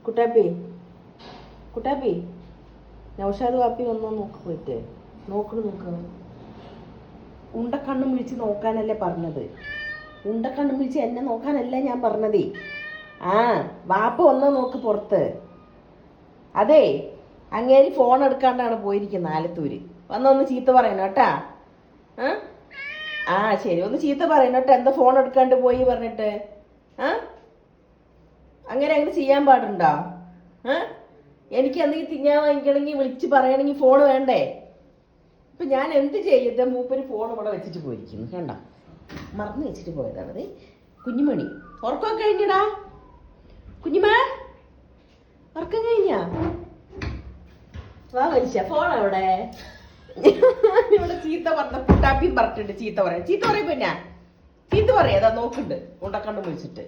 കുട്ടാപ്പി കുട്ടാപ്പി നൗഷാദ് വാപ്പി വന്നോ നോക്ക് പോയിട്ട് നോക്ക് ഉണ്ടക്കണ്ണും വിളിച്ച് നോക്കാനല്ലേ പറഞ്ഞത്. ഉണ്ടക്കണ്ണും വിളിച്ച് എന്നെ നോക്കാനല്ല ഞാൻ പറഞ്ഞതേ. ആ വാപ്പ വന്നോ നോക്ക് പുറത്ത്. അതെ അങ്ങേര് ഫോൺ എടുക്കാണ്ടാണ് പോയിരിക്കുന്നത് ആലത്തൂര്. വന്നൊന്ന് ചീത്ത പറയണം കേട്ടാ. ആ ശരി, ഒന്ന് ചീത്ത പറയണം കേട്ടോ. എന്താ ഫോൺ എടുക്കാണ്ട് പോയി പറഞ്ഞിട്ട്? അങ്ങനെ ചെയ്യാൻ പാടുണ്ടോ? എനിക്ക് എന്തെങ്കിലും തിന്നാൻ വാങ്ങിക്കണമെങ്കിൽ വിളിച്ച് പറയണമെങ്കിൽ ഫോൺ വേണ്ടേ? ഇപ്പൊ ഞാൻ എന്ത് ചെയ്യട്ടെ? മൂപ്പര് ഫോൺ ഇവിടെ വെച്ചിട്ട് പോയിരിക്കുന്നു കണ്ട, മറന്നു വെച്ചിട്ട് പോയതാണ്. അതെ കുഞ്ഞുമണി ഉറക്കമൊക്കെ കഴിഞ്ഞടാ. കുഞ്ഞുമ ഉറക്കം കഴിഞ്ഞാ? വാ വലിച്ച ഫോൺ അവിടെ. ഇവിടെ ചീത്ത പറഞ്ഞ കുട്ടാപ്പിയും പറഞ്ഞിട്ടുണ്ട്. ചീത്ത പറയും പിന്നെ ചീത്ത പറയാ. അതാ നോക്കുന്നുണ്ട് ഉണ്ടക്കണ്ട് വിളിച്ചിട്ട്.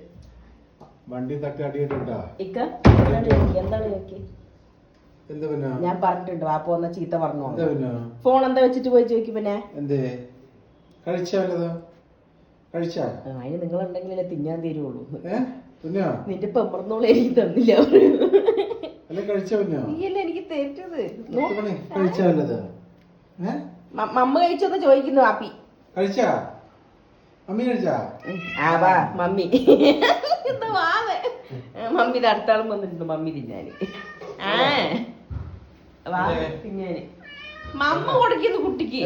വണ്ടി തട്ടി അടിയിട്ടുണ്ടാ? ഇക്ക എന്താണ് നോക്കി? ഞാൻ പറഞ്ഞിട്ടുണ്ട് വാപ്പ വന്ന ചീത്ത പറഞ്ഞു. ഫോൺ എന്താ വെച്ചിട്ട് പോയി ചോദിക്കും. പിന്നെ അതിന് നിങ്ങളുണ്ടെങ്കിലേ തിന്നാൻ തരുള്ളൂ. നിന്റെ പെമ്പറന്നോളെ എനിക്ക് തന്നില്ല. നീയല്ലേ എനിക്ക് തരുന്നത്. മമ്മ കഴിച്ചോന്ന് ചോദിക്കുന്നു വാപ്പി. ആ വാ മമ്മി. എന്താ വാവേ മമ്മി അടുത്താളും വന്നിട്ടുണ്ട് മമ്മി തിന്നാന്. വാ തിന്നാന് മമ്മ കൊടുക്കുന്നു കുട്ടിക്ക്.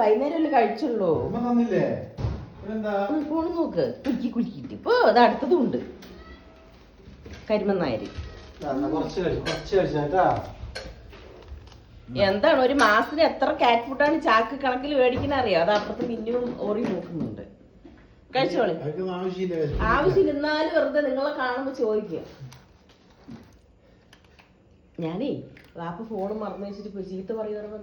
വൈകുന്നേരം കഴിച്ചുള്ളൂ. ഫോണ് നോക്ക് കുലുക്കിട്ട്. ഇപ്പൊ അത് അടുത്തതും ഉണ്ട്. കരിമന്നായര് എന്താണ് ഒരു മാസത്തിന് എത്ര കാറ്റ് ഫുഡാണ് ചാക്ക് കണക്കിൽ മേടിക്കണ അറിയോ? അത് അപ്പുറത്ത് മിന്നും ഓറി നോക്കുന്നുണ്ട്. കഴിച്ചോളി. ആവശ്യമില്ല, എന്നാലും വെറുതെ നിങ്ങളെ കാണുമ്പോ ചോദിക്കുക. ഞാനേ വാപ്പ ഫോൺ മറന്നു വെച്ചിട്ട് പോയി ചീത്ത പറയുമ്പോ